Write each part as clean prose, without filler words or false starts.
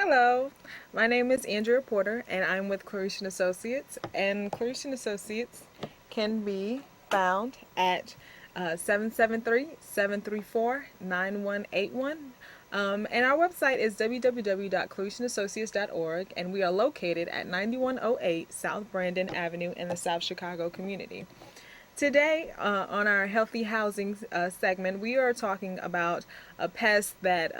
Hello, my name is Andrea Porter, and I'm with Claretian Associates. And Claretian Associates can be found at 773-734-9181. And our website is www.claretianassociates.org, and we are located at 9108 South Brandon Avenue in the South Chicago community. Today, on our healthy housing segment, we are talking about a pest that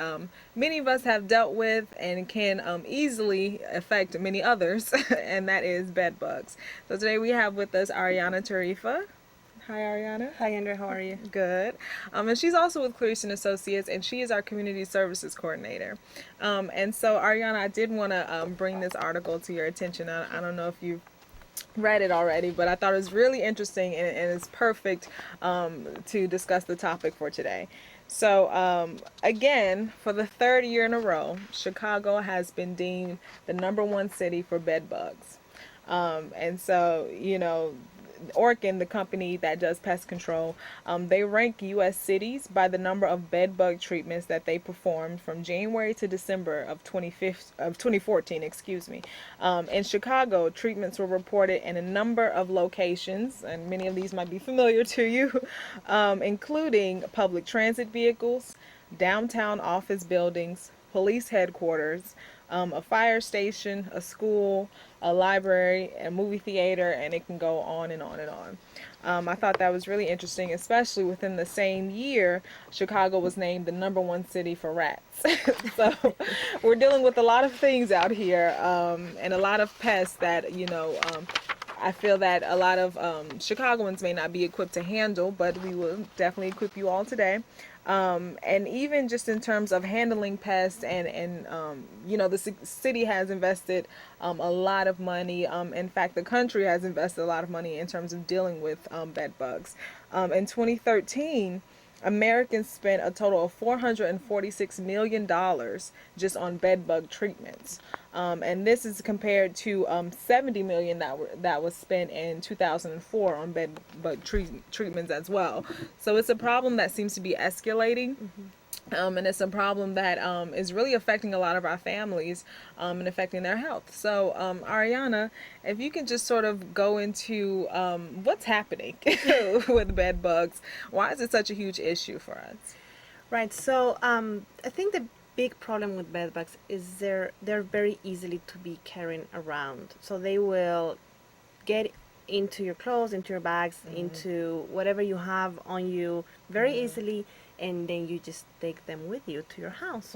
many of us have dealt with and can easily affect many others, and that is bed bugs. So today we have with us Ariana Tarifa. Hi, Ariana. Hi, Andrea. How are you? Good. And she's also with Claretian Associates, and she is our community services coordinator. And so, Ariana, I did want to bring this article to your attention. I don't know if you've read it already, but I thought it was really interesting, and it's perfect to discuss the topic for today. So again, for the third year in a row, Chicago has been deemed the #1 city for bed bugs. And so, Orkin, the company that does pest control, they rank U.S. cities by the number of bed bug treatments that they performed from January to December of 2014. Excuse me. In Chicago, treatments were reported in a number of locations, and many of these might be familiar to you, including public transit vehicles, downtown office buildings, police headquarters, a fire station, a school, a library, a movie theater, and it can go on and on and on. I thought that was really interesting, especially within the same year, Chicago was named the #1 city for rats. So we're dealing with a lot of things out here, and a lot of pests that, I feel that a lot of Chicagoans may not be equipped to handle, but we will definitely equip you all today. And even just in terms of handling pests, and the city has invested a lot of money. In fact, the country has invested a lot of money in terms of dealing with bed bugs. In 2013, Americans spent a total of $446 million just on bed bug treatments. And this is compared to $70 million that was spent in 2004 on bed bug treatments as well. So it's a problem that seems to be escalating. And it's a problem that is really affecting a lot of our families and affecting their health. So, Ariana, if you can just sort of go into what's happening with bed bugs, why is it such a huge issue for us? Right. So I think the big problem with bed bugs is they're very easily to be carrying around. So they will get into your clothes, into your bags, into whatever you have on you very easily, and then you just take them with you to your house.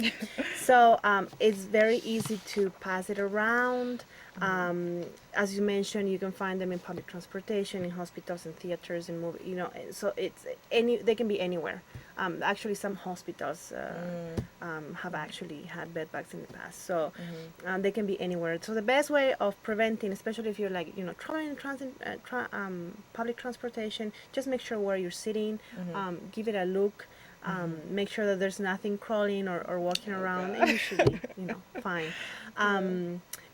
So it's very easy to pass it around. As you mentioned, you can find them in public transportation, in hospitals, and theaters, and movie. So they can be anywhere. Actually, some hospitals have actually had bed bugs in the past. So they can be anywhere. So the best way of preventing, especially if you're traveling in public transportation, just make sure where you're sitting. Give it a look. Make sure that there's nothing crawling or walking around, and you should be, fine.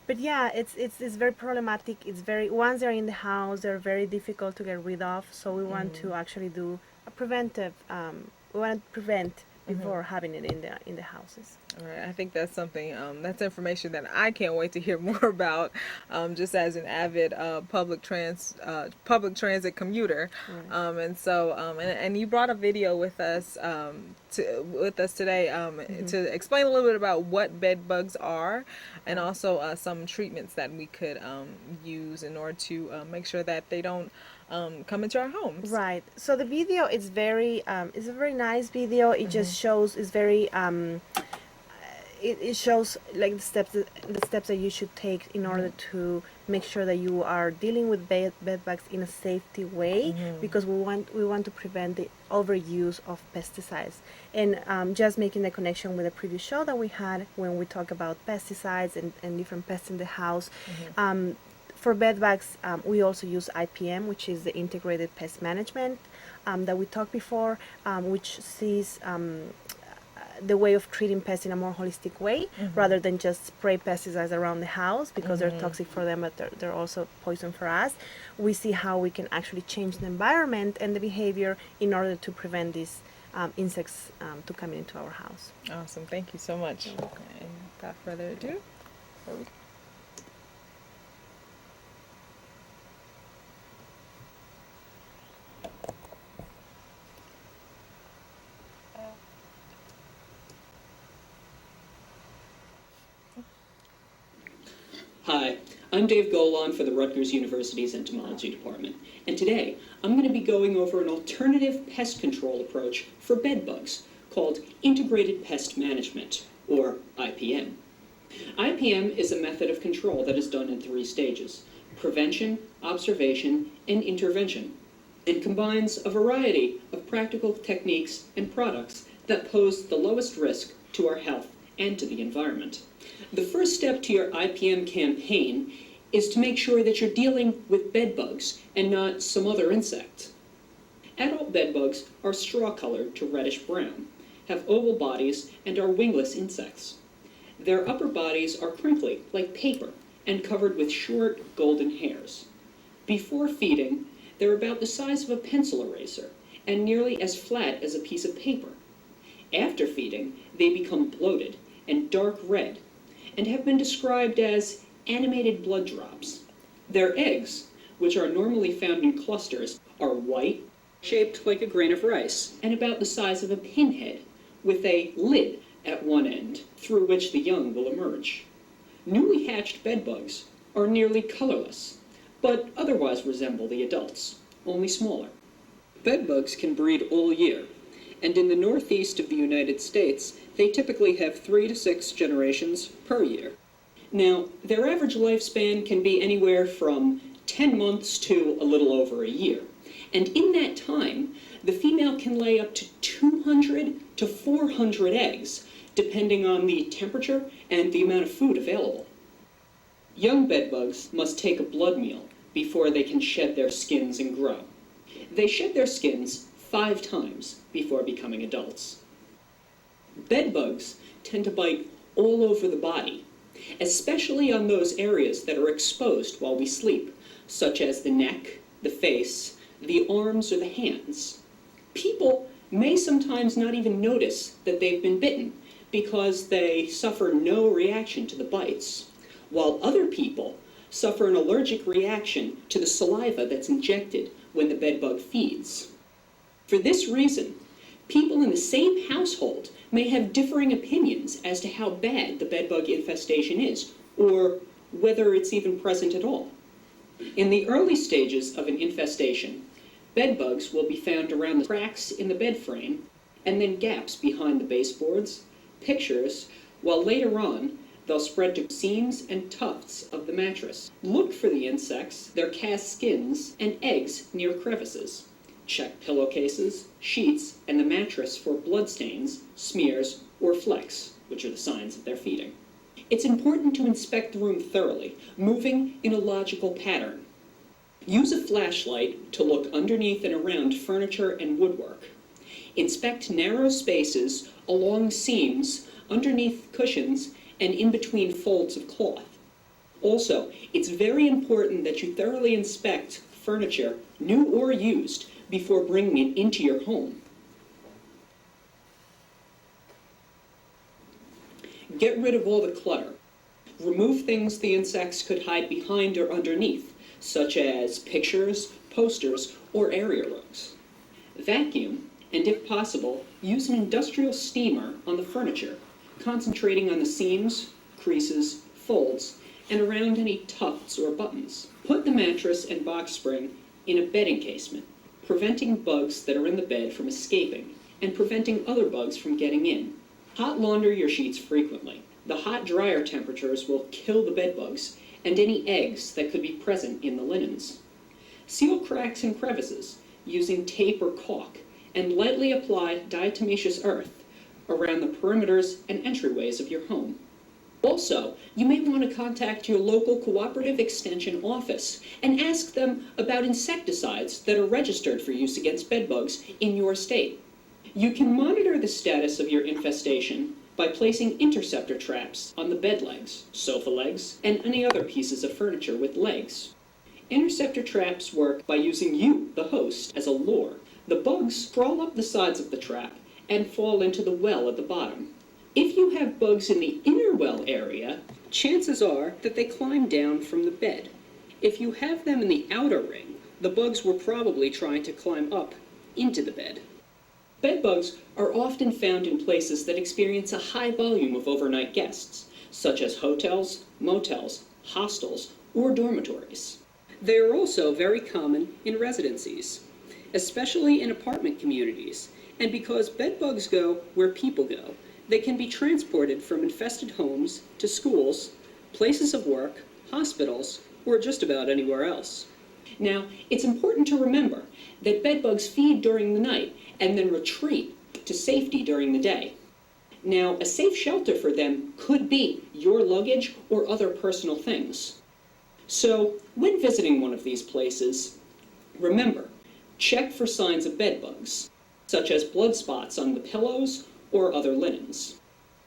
But yeah, it's very problematic. Once they're in the house, they're very difficult to get rid of. So we want to actually do a preventive. We want to prevent before having it in the houses. All right, I think that's something, that's information that I can't wait to hear more about, just as an avid public transit commuter. And so, and you brought a video with us today to explain a little bit about what bed bugs are, and also some treatments that we could use in order to make sure that they don't come into our homes. Right. So the video is it's a very nice video. It just shows, it's very it shows like the steps that you should take in order to make sure that you are dealing with bed bugs in a safety way, because we want to prevent the overuse of pesticides. And just making the connection with the previous show that we had when we talk about pesticides and different pests in the house. For bed bugs, we also use IPM, which is the Integrated Pest Management that we talked before, which sees the way of treating pests in a more holistic way, rather than just spray pesticides around the house, because they're toxic for them, but they're also poison for us. We see how we can actually change the environment and the behavior in order to prevent these insects to come into our house. Awesome. Thank you so much. without further ado, Hi, I'm Dave Golan for the Rutgers University's Entomology Department, and today I'm going to be going over an alternative pest control approach for bedbugs called Integrated Pest Management, or IPM. IPM is a method of control that is done in 3 stages: prevention, observation, and intervention. It combines a variety of practical techniques and products that pose the lowest risk to our health and to the environment. The first step to your IPM campaign is to make sure that you're dealing with bedbugs and not some other insect. Adult bedbugs are straw-colored to reddish-brown, have oval bodies, and are wingless insects. Their upper bodies are crinkly, like paper, and covered with short, golden hairs. Before feeding, they're about the size of a pencil eraser and nearly as flat as a piece of paper. After feeding, they become bloated and dark red, and have been described as animated blood drops. Their eggs, which are normally found in clusters, are white, shaped like a grain of rice, and about the size of a pinhead, with a lid at one end, through which the young will emerge. Newly hatched bedbugs are nearly colorless, but otherwise resemble the adults, only smaller. Bedbugs can breed all year, and in the northeast of the United States, they typically have 3 to 6 generations per year. Now, their average lifespan can be anywhere from 10 months to a little over a year. And in that time, the female can lay up to 200 to 400 eggs, depending on the temperature and the amount of food available. Young bedbugs must take a blood meal before they can shed their skins and grow. They shed their skins 5 times before becoming adults. Bedbugs tend to bite all over the body, especially on those areas that are exposed while we sleep, such as the neck, the face, the arms, or the hands. People may sometimes not even notice that they've been bitten because they suffer no reaction to the bites, while other people suffer an allergic reaction to the saliva that's injected when the bedbug feeds. For this reason, people in the same household may have differing opinions as to how bad the bedbug infestation is, or whether it's even present at all. In the early stages of an infestation, bedbugs will be found around the cracks in the bed frame, and then gaps behind the baseboards, pictures, while later on, they'll spread to seams and tufts of the mattress. Look for the insects, their cast skins, and eggs near crevices. Check pillowcases, sheets, and the mattress for bloodstains, smears, or flecks, which are the signs that they're feeding. It's important to inspect the room thoroughly, moving in a logical pattern. Use a flashlight to look underneath and around furniture and woodwork. Inspect narrow spaces along seams, underneath cushions, and in between folds of cloth. Also, it's very important that you thoroughly inspect furniture, new or used, before bringing it into your home. Get rid of all the clutter. Remove things the insects could hide behind or underneath, such as pictures, posters, or area rugs. Vacuum, and if possible, use an industrial steamer on the furniture, concentrating on the seams, creases, folds, and around any tufts or buttons. Put the mattress and box spring in a bed encasement, preventing bugs that are in the bed from escaping, and preventing other bugs from getting in. Hot launder your sheets frequently. The hot dryer temperatures will kill the bedbugs and any eggs that could be present in the linens. Seal cracks and crevices using tape or caulk, and lightly apply diatomaceous earth around the perimeters and entryways of your home. Also, you may want to contact your local cooperative extension office and ask them about insecticides that are registered for use against bedbugs in your state. You can monitor the status of your infestation by placing interceptor traps on the bed legs, sofa legs, and any other pieces of furniture with legs. Interceptor traps work by using you, the host, as a lure. The bugs crawl up the sides of the trap and fall into the well at the bottom. If you have bugs in the inner well area, chances are that they climb down from the bed. If you have them in the outer ring, the bugs were probably trying to climb up into the bed. Bed bugs are often found in places that experience a high volume of overnight guests, such as hotels, motels, hostels, or dormitories. They are also very common in residencies, especially in apartment communities, and because bed bugs go where people go, they can be transported from infested homes to schools, places of work, hospitals, or just about anywhere else. Now, it's important to remember that bed bugs feed during the night and then retreat to safety during the day. Now, a safe shelter for them could be your luggage or other personal things. So, when visiting one of these places, remember, check for signs of bed bugs, such as blood spots on the pillows or other linens.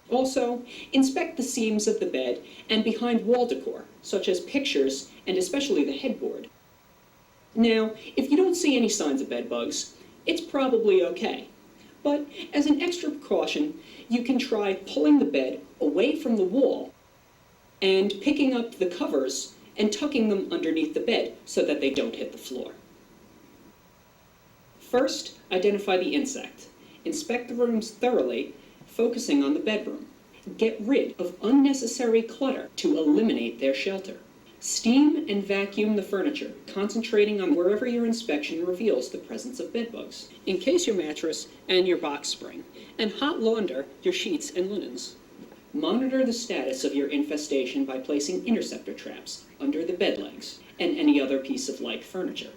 Also, inspect the seams of the bed and behind wall decor, such as pictures and especially the headboard. Now, if you don't see any signs of bed bugs, it's probably okay. But as an extra precaution, you can try pulling the bed away from the wall and picking up the covers and tucking them underneath the bed so that they don't hit the floor. First, identify the insect. Inspect the rooms thoroughly, focusing on the bedroom. Get rid of unnecessary clutter to eliminate their shelter. Steam and vacuum the furniture, concentrating on wherever your inspection reveals the presence of bedbugs. Encase your mattress and your box spring, and hot launder your sheets and linens. Monitor the status of your infestation by placing interceptor traps under the bed legs and any other piece of light furniture.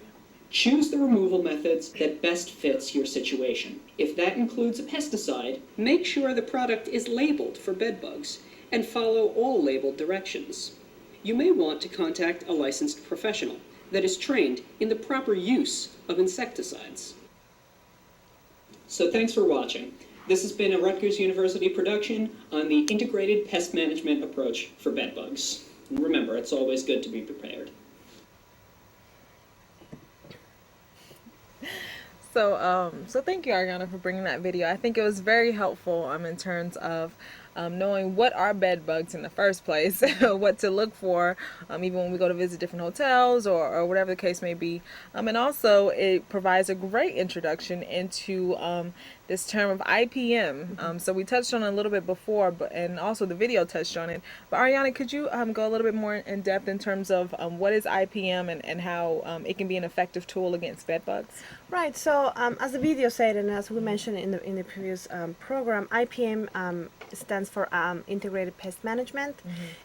Choose the removal methods that best fits your situation. If that includes a pesticide, make sure the product is labeled for bedbugs and follow all labeled directions. You may want to contact a licensed professional that is trained in the proper use of insecticides. So thanks for watching. This has been a Rutgers University production on the integrated pest management approach for bedbugs. And remember, it's always good to be prepared. So thank you, Ariana, for bringing that video. I think it was very helpful in terms of knowing what are bed bugs in the first place, what to look for, even when we go to visit different hotels or whatever the case may be. And also it provides a great introduction into this term of IPM. So we touched on it a little bit before, and also the video touched on it. But Ariana, could you go a little bit more in depth in terms of what is IPM and how it can be an effective tool against bed bugs? Right. So as the video said, and as we mentioned in the previous program, IPM stands for Integrated Pest Management,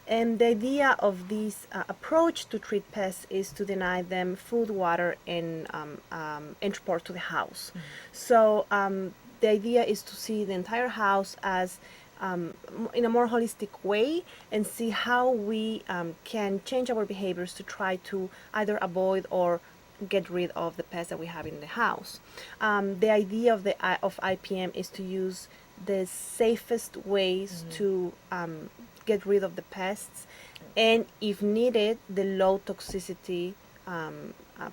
and the idea of this approach to treat pests is to deny them food, water, and transport to the house. So the idea is to see the entire house as in a more holistic way and see how we can change our behaviors to try to either avoid or get rid of the pests that we have in the house. The idea of IPM is to use the safest ways to get rid of the pests, and if needed, the low toxicity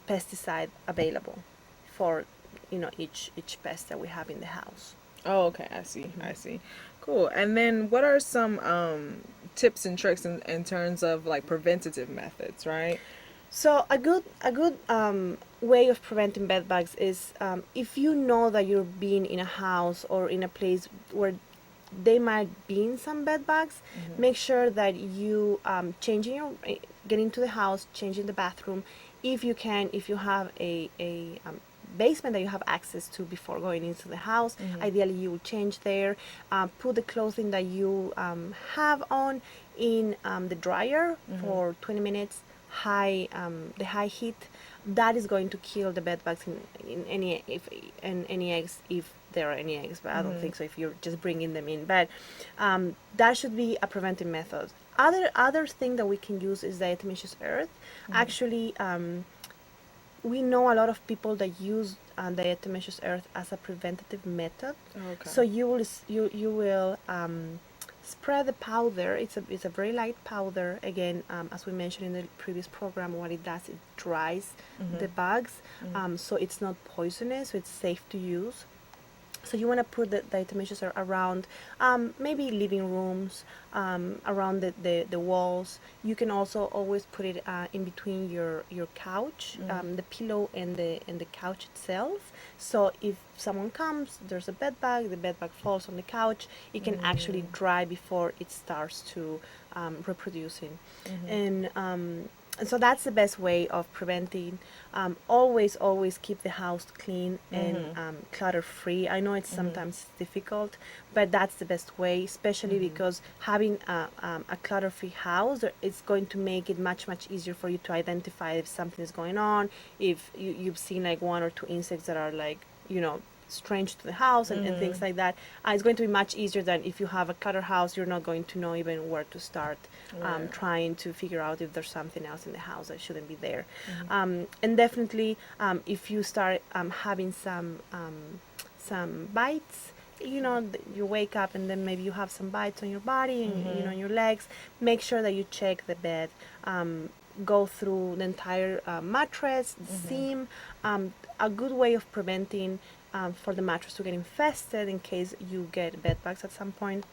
pesticide available for each pest that we have in the house. Oh, okay. I see. I see. Cool. And then what are some tips and tricks in terms of like preventative methods, right? So a good way of preventing bed bugs is if you know that you're being in a house or in a place where they might be in some bed bugs, make sure that you get into the house, changing the bathroom, if you can, if you have a basement that you have access to before going into the house. Ideally you will change there, put the clothing that you have on in the dryer for 20 minutes, the high heat. That is going to kill the bed bugs in any eggs, if there are any eggs, but I don't think so if you're just bringing them in. But that should be a preventive method. Other thing that we can use is diatomaceous earth. Actually, we know a lot of people that use diatomaceous earth as a preventative method. Okay. So you will spread the powder. It's a very light powder. Again, as we mentioned in the previous program, what it does, it dries the bugs, so it's not poisonous, so it's safe to use. So you want to put the diatomaceous around maybe living rooms, around the walls. You can also always put it in between your couch, the pillow and the couch itself. So if someone comes, there's a bed bug, the bed bug falls on the couch, it can actually dry before it starts to reproducing. And so that's the best way of preventing. Always keep the house clean and clutter free. I know it's sometimes difficult, but that's the best way, especially because having a clutter free house it's going to make it much easier for you to identify if something is going on, if you've seen like one or two insects that are like, strange to the house and things like that. It's going to be much easier than if you have a clutter house. You're not going to know even where to start trying to figure out if there's something else in the house that shouldn't be there. And definitely if you start having some bites, you wake up and then maybe you have some bites on your body and on your legs, make sure that you check the bed, go through the entire mattress, the seam. A good way of preventing for the mattress to get infested in case you get bed bugs at some point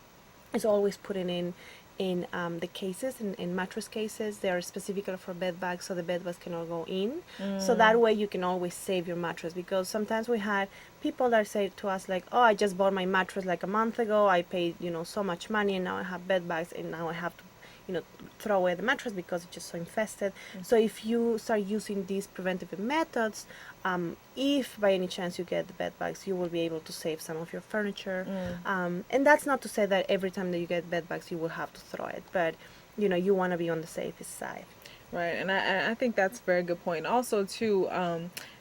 is always putting in the cases, in mattress cases. They are specifically for bed bugs, so the bed bugs cannot go in. So that way you can always save your mattress, because sometimes we had people that say to us like, oh, I just bought my mattress like a month ago, I paid so much money, and now I have bed bugs, and now I have to throw away the mattress because it's just so infested. So if you start using these preventative methods, if by any chance you get the bed bugs, you will be able to save some of your furniture. And that's not to say that every time that you get bed bugs you will have to throw it, but you want to be on the safest side. Right, and I think that's a very good point. Also, too,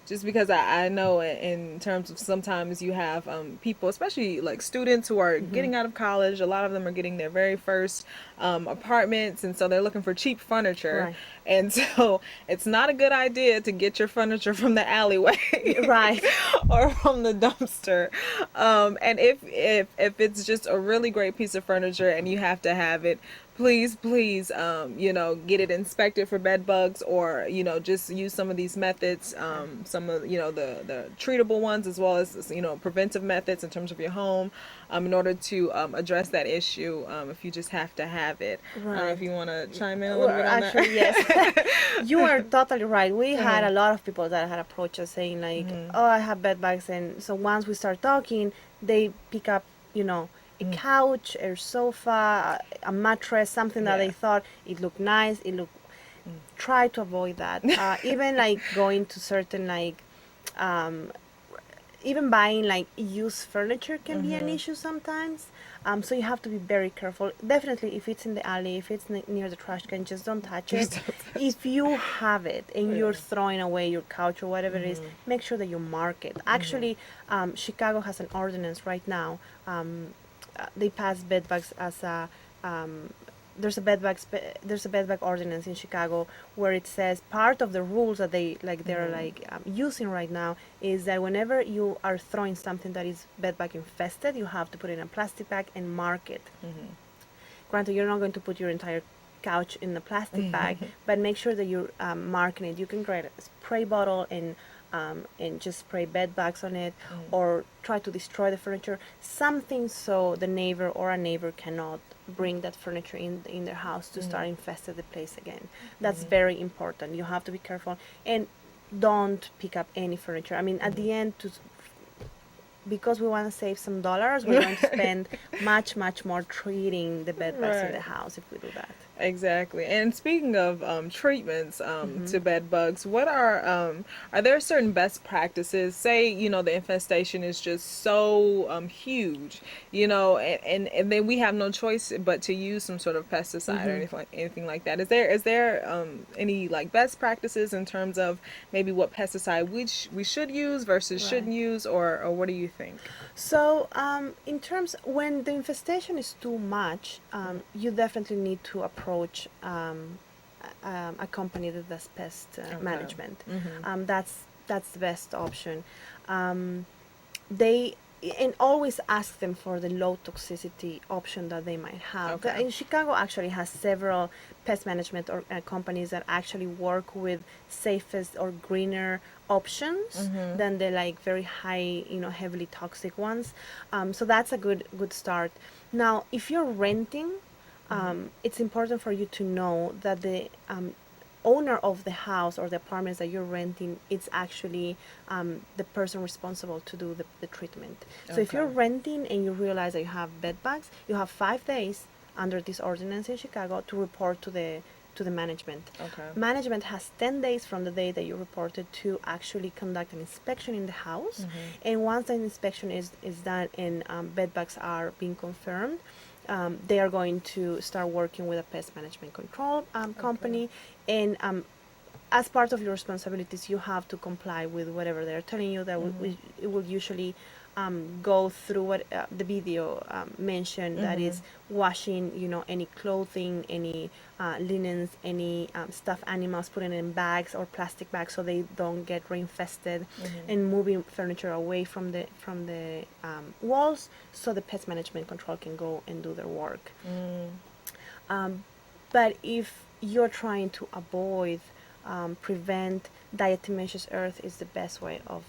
just because I know in terms of sometimes you have people, especially like students who are getting out of college, a lot of them are getting their very first apartments, and so they're looking for cheap furniture. Right. And so it's not a good idea to get your furniture from the alleyway. Right. Or from the dumpster. And if it's just a really great piece of furniture and you have to have it, please, get it inspected for bed bugs, or, just use some of these methods, some of, the treatable ones, as well as, preventive methods in terms of your home, in order to address that issue, if you just have to have it. Right. I don't know if you want to chime in a little bit on Actually, that. yes. You are totally right. We had a lot of people that had approached us saying like, oh, I have bed bugs. And so once we start talking, they pick up, a couch, a sofa, a mattress, something that they thought it looked nice, try to avoid that. Even like going to certain even buying like used furniture can be an issue sometimes. So you have to be very careful. Definitely, if it's in the alley, if it's near the trash can, just don't touch it. If you have it and you're throwing away your couch or whatever it is, make sure that you mark it. Actually, Chicago has an ordinance right now. They passed bed bugs as a there's a bed bug ordinance in Chicago where it says part of the rules that they're using right now is that whenever you are throwing something that is bed bug infested, you have to put it in a plastic bag and mark it. Granted, you're not going to put your entire couch in the plastic bag, but make sure that you're marking it. You can create a spray bottle and just spray bed bugs on it, or try to destroy the furniture, something so the neighbor or a neighbor cannot bring that furniture in their house to start infesting the place again. That's very important. You have to be careful, and don't pick up any furniture. I mean, at the end, because we want to save some dollars, we're going to spend much more treating the bed bugs in the house if we do that. Exactly. And speaking of treatments to bed bugs, what are there certain best practices? Say, the infestation is just so huge, and then we have no choice but to use some sort of pesticide or anything like that. Is there any like best practices in terms of maybe what pesticide we should use versus shouldn't use, or what do you think? So, in terms when the infestation is too much, you definitely need to approach a company that does pest management. That's the best option. They and always ask them for the low toxicity option that they might have. Okay. In Chicago actually has several pest management or companies that actually work with safest or greener options than the like very high, heavily toxic ones. So that's a good start. Now, if you're renting, it's important for you to know that the owner of the house or the apartments that you're renting, it's actually the person responsible to do the treatment. So if you're Okay. renting and you realize that you have bed bugs, you have 5 days under this ordinance in Chicago to report to the management. Okay. Management has 10 days from the day that you reported to actually conduct an inspection in the house. And once the inspection is done and bed bugs are being confirmed, they are going to start working with a pest management control company. And as part of your responsibilities, you have to comply with whatever they're telling you. That it will usually go through what the video mentioned. That is washing, any clothing, any linens, any stuffed animals, putting it in bags or plastic bags so they don't get reinfested, and moving furniture away from the walls so the pest management control can go and do their work. But if you're trying to avoid, prevent, diatomaceous earth is the best way of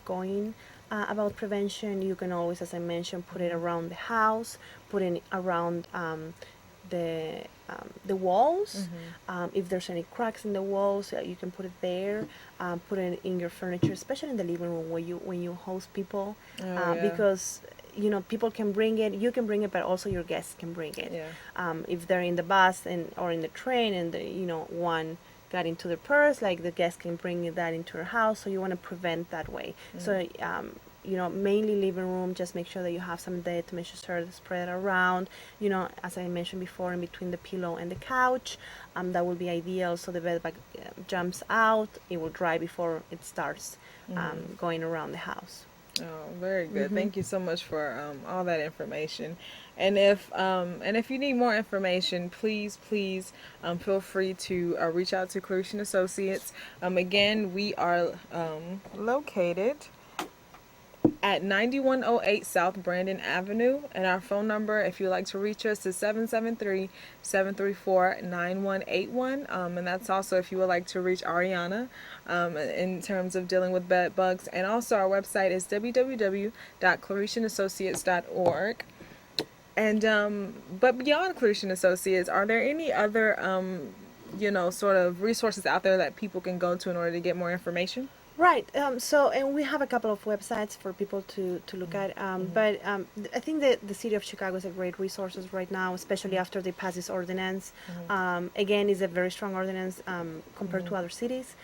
going about prevention. You can always, as I mentioned, put it around the house, put it around the walls. If there's any cracks in the walls, you can put it there. Put it in your furniture, especially in the living room when you host people, because people can bring it. You can bring it, but also your guests can bring it. If they're in the bus or in the train, and one got into the purse, like the guest can bring that into your house. So you want to prevent that way. So mainly living room, just make sure that you have some diatomaceous earth spread around, as I mentioned before, in between the pillow and the couch. That would be ideal, so the bed bug jumps out, it will dry before it starts going around the house. Oh, very good. Thank you so much for all that information. And if you need more information, please feel free to reach out to Claretian Associates. Again, we are located at 9108 South Brandon Avenue, and our phone number, if you'd like to reach us, is 773-734-9181. And that's also if you would like to reach Ariana in terms of dealing with bed bugs. And also our website is www.claretianassociates.org. And but beyond Claretian Associates, are there any other sort of resources out there that people can go to in order to get more information? Right. And we have a couple of websites for people to look at. But I think that the city of Chicago is a great resources right now, especially after they pass this ordinance. Again, it's a very strong ordinance compared to other cities.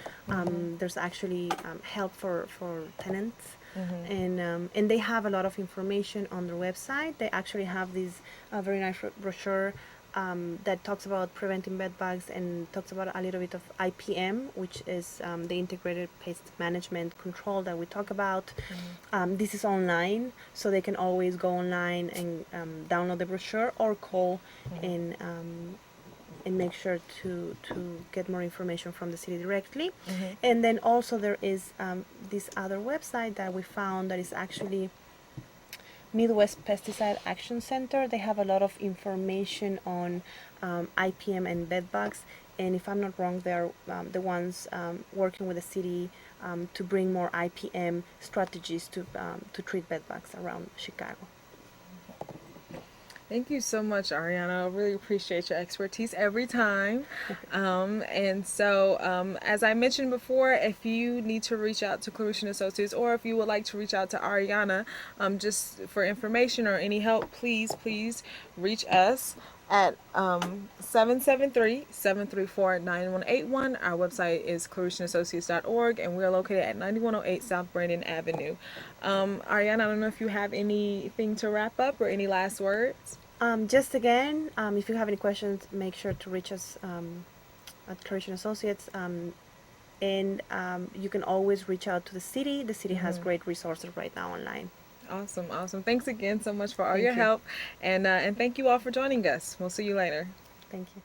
There's actually help for tenants. And they have a lot of information on their website. They actually have this very nice brochure that talks about preventing bed bugs and talks about a little bit of IPM, which is the integrated pest management control that we talk about. This is online, so they can always go online and download the brochure or call and make sure to get more information from the city directly. And then also there is this other website that we found that is actually Midwest Pesticide Action Center. They have a lot of information on IPM and bed bugs, and if I'm not wrong, they're the ones working with the city to bring more IPM strategies to treat bed bugs around Chicago. Thank you so much, Ariana. I really appreciate your expertise every time. And so, as I mentioned before, if you need to reach out to Claretian Associates, or if you would like to reach out to Ariana just for information or any help, please reach us at 773-734-9181. Our website is claretianassociates.org, and we're located at 9108 South Brandon Avenue. Ariana, I don't know if you have anything to wrap up or any last words. Just again, if you have any questions, make sure to reach us at Claretian Associates. And you can always reach out to the city. The city has great resources right now online. Awesome. Thanks again so much for all your Thank you. help. And thank you all for joining us. We'll see you later. Thank you.